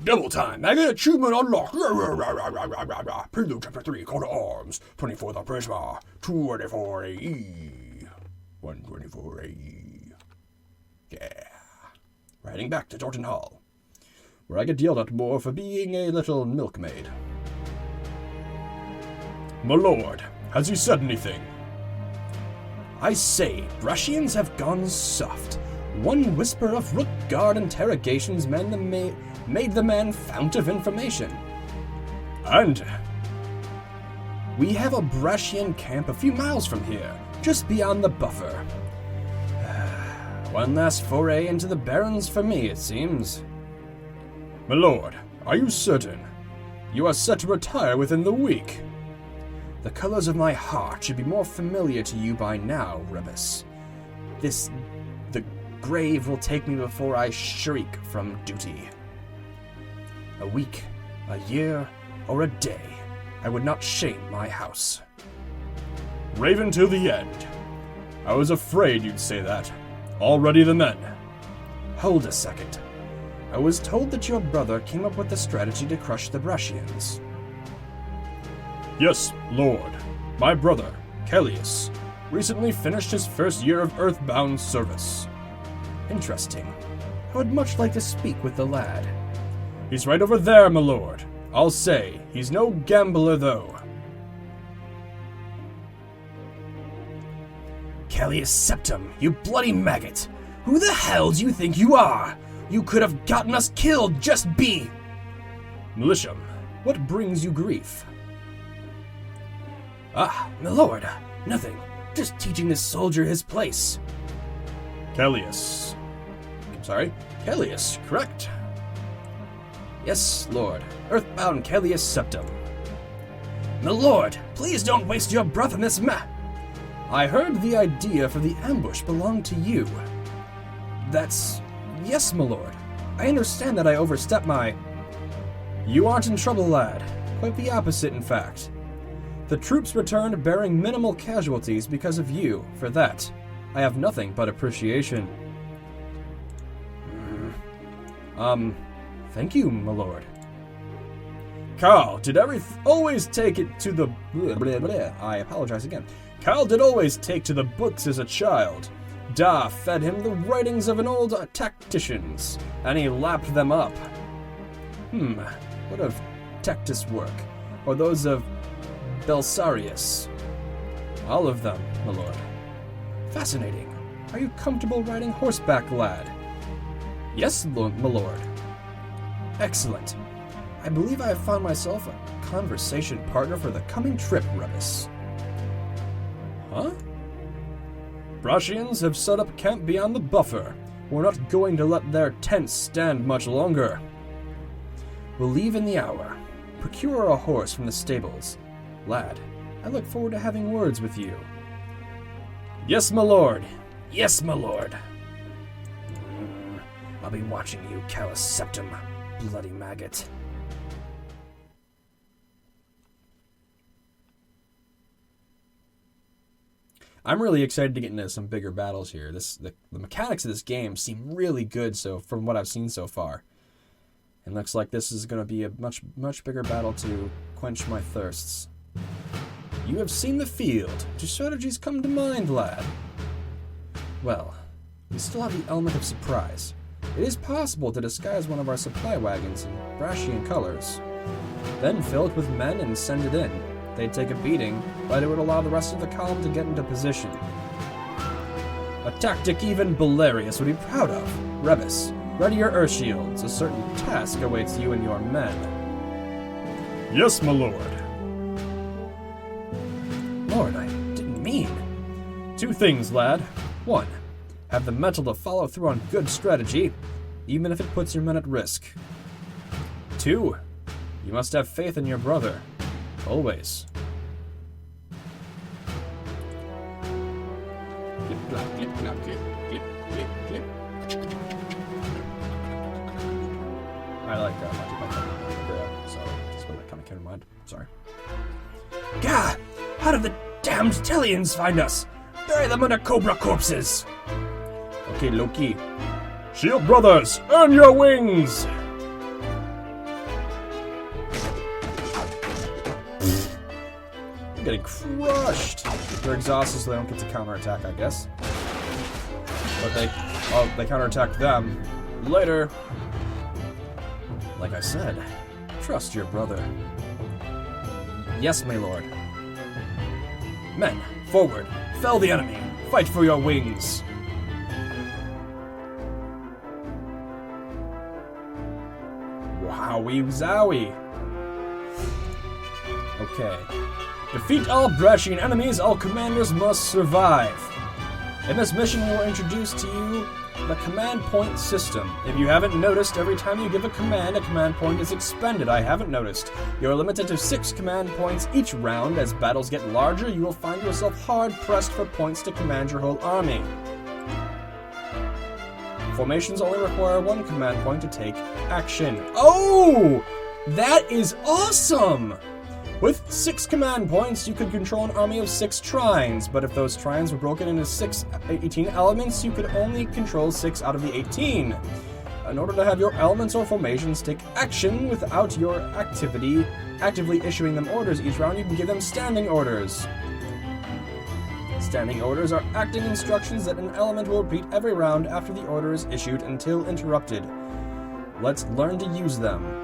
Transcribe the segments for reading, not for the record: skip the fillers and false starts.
Double time. I get achievement unlocked. Prelude chapter 3, Call to Arms. 24th of Prisma. 224 AE. 124 AE. Yeah. We're heading back to TROJAN Hall, where I get yelled at more for being a little milkmaid. My lord, has he said anything? I say, Brashians have gone soft. One whisper of Rookguard interrogations made the man fount of information. And? We have a Brashian camp a few miles from here, just beyond the buffer. One last foray into the Barrens for me, it seems. My lord, are you certain? You are set to retire within the week. The colors of my heart should be more familiar to you by now, Rebus. The grave will take me before I shriek from duty. A week, a year, or a day, I would not shame my house. Raven till the end. I was afraid you'd say that. All ready the men. Hold a second. I was told that your brother came up with the strategy to crush the Brashians. Yes, Lord. My brother, Kellius, recently finished his first year of Earthbound service. Interesting. I would much like to speak with the lad. He's right over there, my lord. I'll say, he's no gambler, though. Kellius Septum, you bloody maggot! Who the hell do you think you are? You could have gotten us killed, just be! Militiam, what brings you grief? Ah, my lord, nothing. Just teaching this soldier his place. Kellius. I'm sorry? Kellius, correct? Yes, lord. Earthbound Kellius Septum. My lord, please don't waste your breath on this I heard the idea for the ambush belonged to you. That's... Yes, my lord. I understand that I overstepped my... You aren't in trouble, lad. Quite the opposite, in fact. The troops returned bearing minimal casualties because of you. For that, I have nothing but appreciation. Thank you, my lord. Carl did always take it to the... I apologize again. Carl did always take to the books as a child. Da fed him the writings of an old tacticians, and he lapped them up. What of Tactus work? Or those of Belsarius? All of them, my lord. Fascinating. Are you comfortable riding horseback, lad? Yes, my lord. Excellent. I believe I have found myself a conversation partner for the coming trip, Rebus. Huh? Brashians have set up camp beyond the buffer. We're not going to let their tents stand much longer. We'll leave in the hour. Procure a horse from the stables. Lad, I look forward to having words with you. Yes, my lord. Yes, my lord. I'll be watching you, Callus Septum, bloody maggot. I'm really excited to get into some bigger battles here. The mechanics of this game seem really good, so from what I've seen so far. It looks like this is going to be a much bigger battle to quench my thirsts. You have seen the field. Do strategies come to mind, lad? Well, we still have the element of surprise. It is possible to disguise one of our supply wagons in Brashian colors, then fill it with men and send it in. They'd take a beating, but it would allow the rest of the column to get into position. A tactic even Belarius would be proud of. Rebus, ready your earth shields. A certain task awaits you and your men. Yes, my lord. Lord, I didn't mean. 2 things, lad. 1, have the mettle to follow through on good strategy, even if it puts your men at risk. 2, you must have faith in your brother. Always. Clip, clap, clip, clap, clip, clip, clip, clip. I like Monty Python, so just what that kind of came to mind. Sorry. Gah! How did the damned Tellians find us? Bury them under cobra corpses! Okay, Loki. Shield brothers, earn your wings! getting crushed. They're exhausted, so they don't get to counterattack, I guess. But they counterattack them. Later. Like I said, trust your brother. Yes, my lord. Men, forward. Fell the enemy. Fight for your wings. Wowie zowie. Okay. Defeat all Brescian enemies. All commanders must survive. In this mission, we will introduce to you the command point system. If you haven't noticed, every time you give a command point is expended. I haven't noticed. You're limited to 6 command points each round. As battles get larger, you will find yourself hard-pressed for points to command your whole army. Formations only require 1 command point to take action. Oh! That is awesome! With 6 command points, you could control an army of 6 trines, but if those trines were broken into 18 elements, you could only control 6 out of the 18. In order to have your elements or formations take action without your actively issuing them orders each round, you can give them standing orders. Standing orders are acting instructions that an element will repeat every round after the order is issued until interrupted. Let's learn to use them.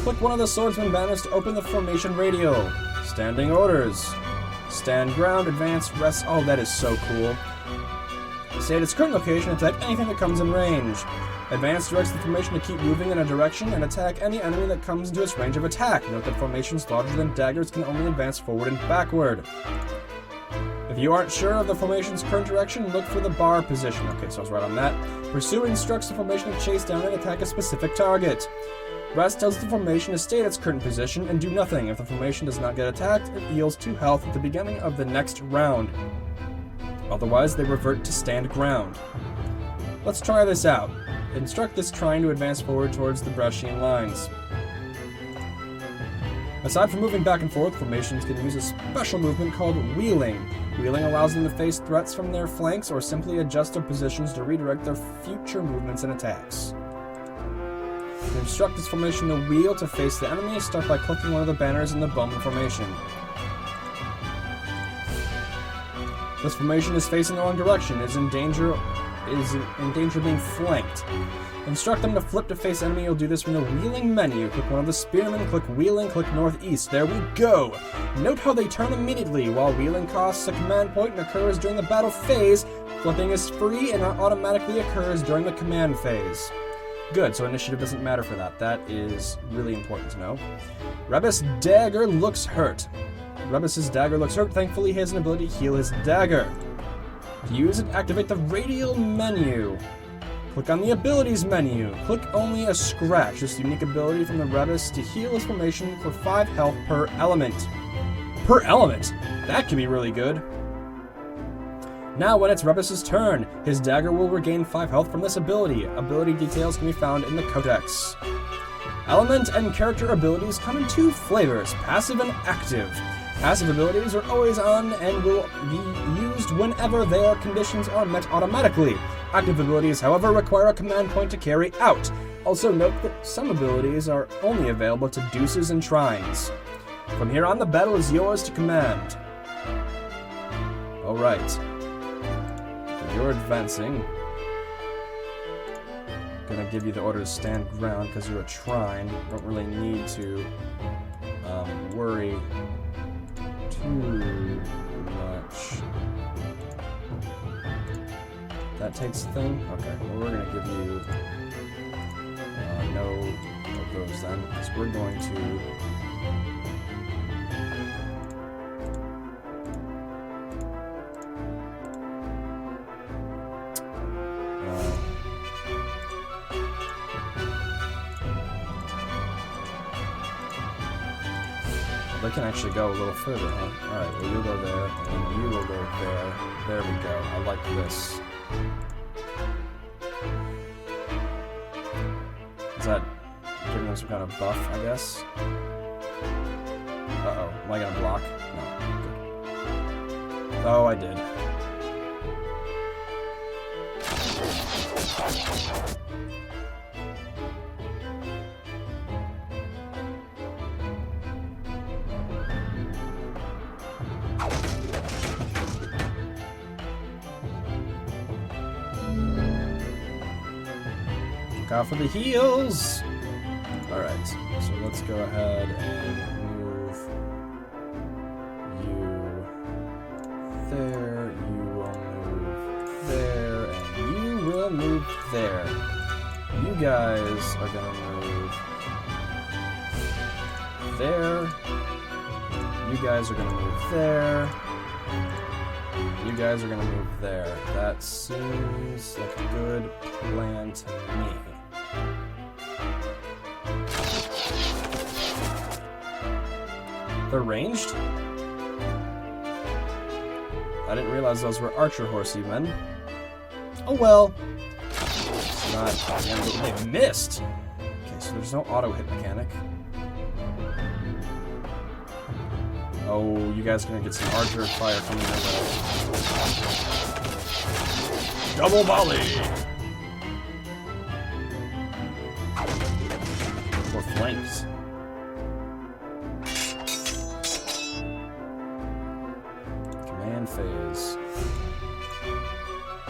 Click one of the swordsman banners to open the formation radio. Standing orders. Stand ground, advance, rest. Oh, that is so cool. Stay at its current location, attack anything that comes in range. Advance directs the formation to keep moving in a direction and attack any enemy that comes into its range of attack. Note that formations larger than daggers can only advance forward and backward. If you aren't sure of the formation's current direction, look for the bar position. Okay, so I was right on that. Pursue instructs the formation to chase down and attack a specific target. Rest tells the formation to stay at its current position and do nothing. If the formation does not get attacked, it heals 2 health at the beginning of the next round. Otherwise, they revert to stand ground. Let's try this out. Instruct this trine to advance forward towards the Brescian lines. Aside from moving back and forth, formations can use a special movement called wheeling. Wheeling allows them to face threats from their flanks or simply adjust their positions to redirect their future movements and attacks. Instruct this formation to wheel to face the enemy. Start by clicking one of the banners in the Bowman formation. This formation is facing the wrong direction. Is in danger of being flanked. Instruct them to flip to face enemy. You'll do this from the wheeling menu. Click one of the spearmen, click wheeling, click northeast. There we go! Note how they turn immediately. While wheeling costs a command point and occurs during the battle phase, flipping is free and automatically occurs during the command phase. Good, so initiative doesn't matter for that. That is really important to know. Rebus' dagger looks hurt. Rebus' dagger looks hurt. Thankfully, he has an ability to heal his dagger. To use it, activate the radial menu. Click on the abilities menu. Click only a scratch. This unique ability from the Rebus to heal his formation for 5 health per element. Per element? That can be really good. Now, when it's Rebus' turn, his dagger will regain 5 health from this ability. Ability details can be found in the Codex. Element and character abilities come in 2 flavors, passive and active. Passive abilities are always on and will be used whenever their conditions are met automatically. Active abilities, however, require a command point to carry out. Also note that some abilities are only available to deuces and trines. From here on, the battle is yours to command. Alright. You're advancing. Gonna give you the order to stand ground because you're a trine. Don't really need to worry too much. That takes the thing? Okay, well we're gonna give you no of those then, because we're going to they can actually go a little further, huh? Alright, well you'll go there, and you will go there. There we go. I like this. Is that giving them some kind of buff, I guess? Uh-oh. Am I gonna block? No. Good. Oh, I did. out for the heals. All right, so let's go ahead and move you there. You will move there, and you will move there. You guys are gonna move there. You guys are gonna move there. You guys are gonna move there. That seems like a good plan to me. They're ranged? I didn't realize those were archer horsey men. Oh well. It's not the end of the- They missed! Okay, so there's no auto hit mechanic. Oh, you guys are gonna get some archer fire coming your way. Double volley! Or flanks. Command phase. I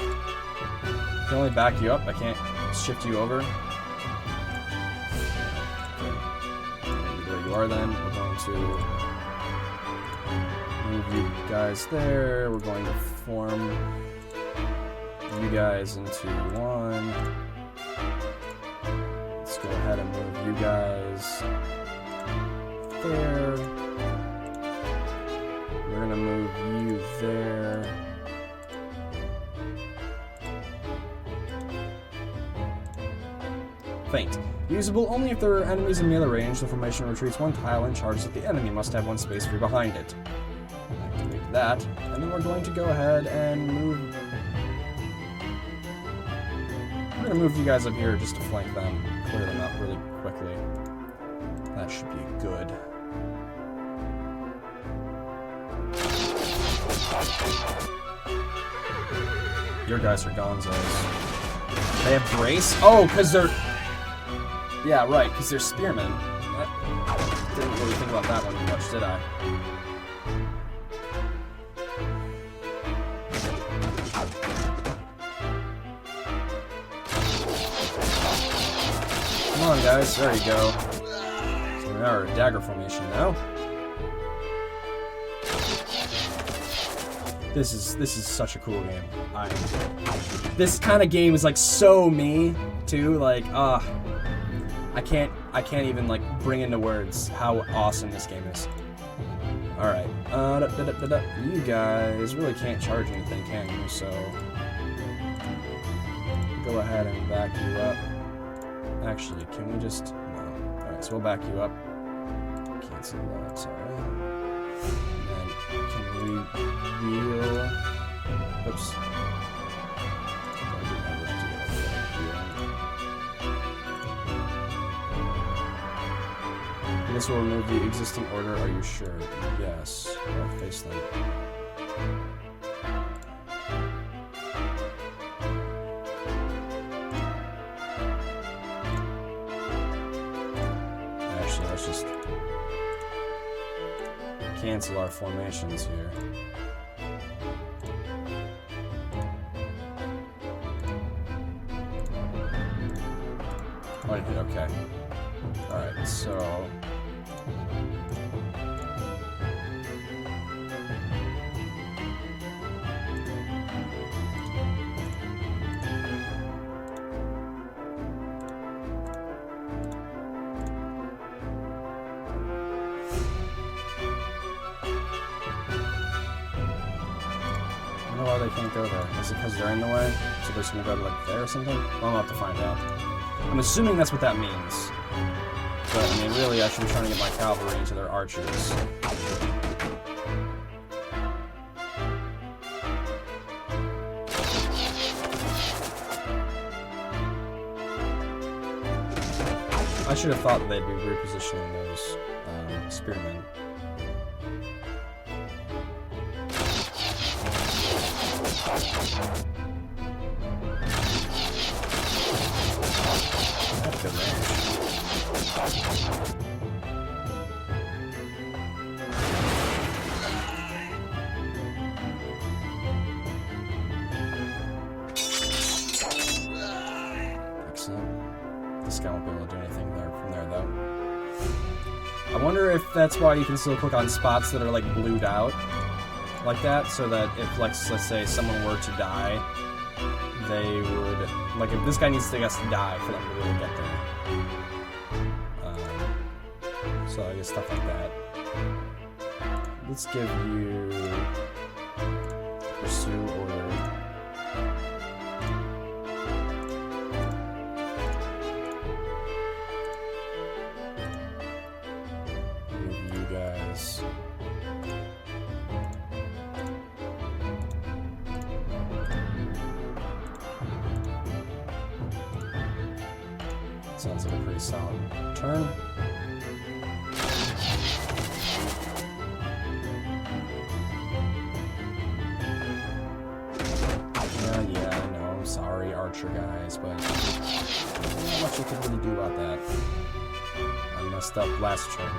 can only back you up, I can't shift you over. Okay. There you are then. We're going to move you guys there. We're going to form you guys into one. Let's go ahead and move you guys there. We're gonna move you there. Feint. Usable only if there are enemies in melee range. The formation retreats one tile and charges at the enemy. Must have one space free behind it. Activate that. And then we're going to go ahead and move... We're going to move you guys up here just to flank them. Clear them out really quickly. That should be good. Your guys are gonzos. They have brace? Oh, because they're... Yeah, right, because they're spearmen. I didn't really think about that one much, did I? Come on, guys. There you go. So we are a dagger formation now. This is such a cool game. This kind of game is like so me too. Like I can't even like bring into words how awesome this game is. All right, you guys really can't charge anything, can you? So go ahead and back you up. Actually, can we just no? All right, so we'll back you up. Cancel that. Sorry. And then can we wheel? Oops. This will remove the existing order, are you sure? Yes. I'll face them. Actually, let's just cancel our formations here. Oh, I did, okay. Alright, so... I don't know why they can't go there. Is it because they're in the way? So they're just gonna go to like there or something? Well, I'll have to find out. I'm assuming that's what that means. But, I mean, really, I should be trying to get my cavalry into their archers. I should have thought that they'd be repositioning those spearmen. That's good range. Excellent. I wonder if that's why you can still click on spots that are like blued out like that, so that if like let's say someone were to die, they would like if this guy needs to die for them to really get there. So I guess stuff like that. Let's give you pursue order. Give you guys sounds like a pretty solid turn. Sorry, archer guys, but not much you can really do about that. I messed up last turn.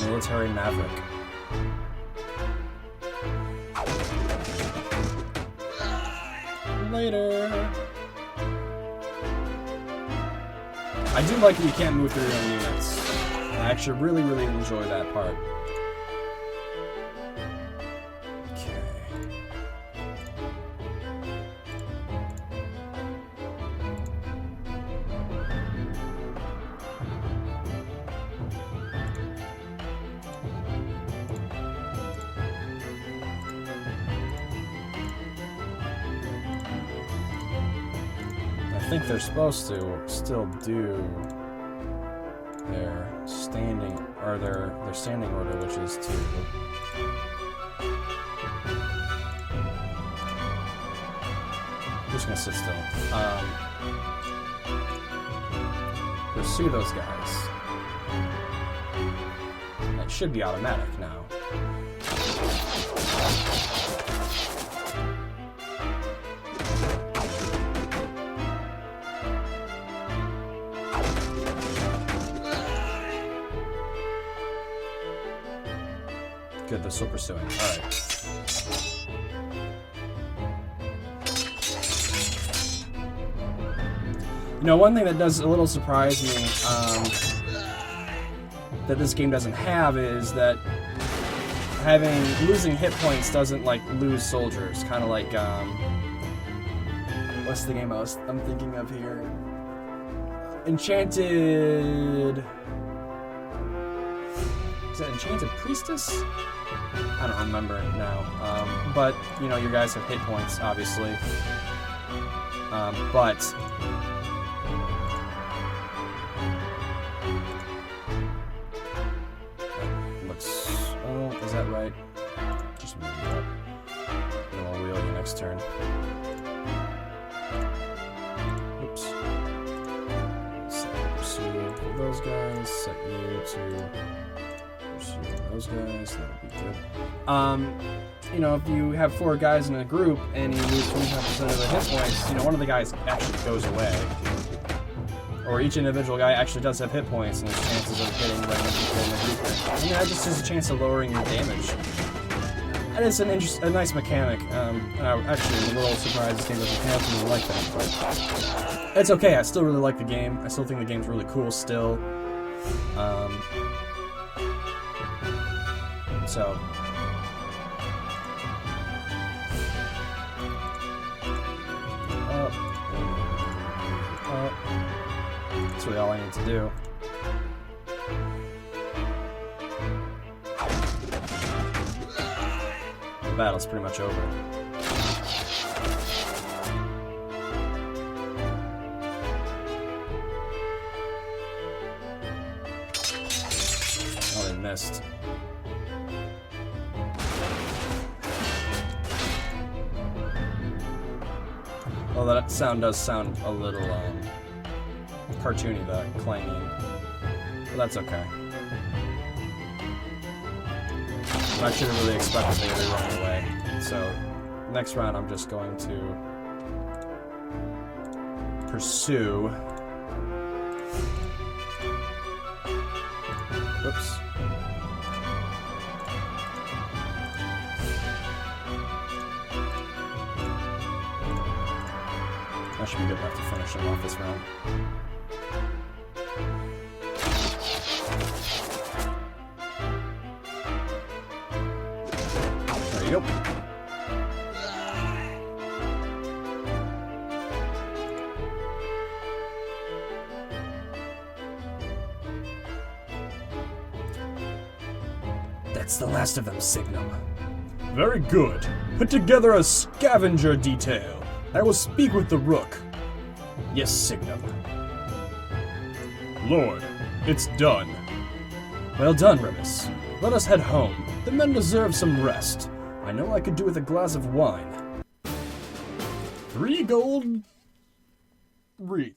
Military Maverick. Later. I do like that you can't move through your own units. I actually really enjoy that part. Okay. I think they're supposed to still do their standing or their standing order, which is to just gonna sit still. Pursue those guys. That should be automatic now. Good, they're still pursuing. Alright. You know, one thing that does a little surprise me, that this game doesn't have is that losing hit points doesn't, like, lose soldiers. Kind of like, what's the game I'm thinking of here? Enchanted... Is that Enchanted Priestess? I don't remember now. But, you know, your guys have hit points, obviously. But... looks... Oh, is that right? Just move it up. And I'll wheel you next turn. Oops. Set pursue those guys. Set you to... those guys, that would be good. You know, if you have 4 guys in a group and you lose 25% of the hit points, you know, one of the guys actually goes away. Or each individual guy actually does have hit points and there's chances of hitting random people in the group. I mean, that just is a chance of lowering your damage. That is a nice mechanic. And I actually am a little surprised this game doesn't have something like that, but it's okay. I still really like the game. I still think the game's really cool still. So, that's really all I need to do. The battle's pretty much over. Oh, they missed. Well, that sound does sound a little cartoony, the clanging, but that's okay. I shouldn't really expect that they would be running away. So, next round I'm just going to pursue. Whoops. That should be good enough to finish him off this round. There you go. That's the last of them, Signum. Very good. Put together a scavenger detail. I will speak with the Rook. Yes, Signum. Lord, it's done. Well done, Remus. Let us head home. The men deserve some rest. I know I could do with a glass of wine. 3 gold wreath.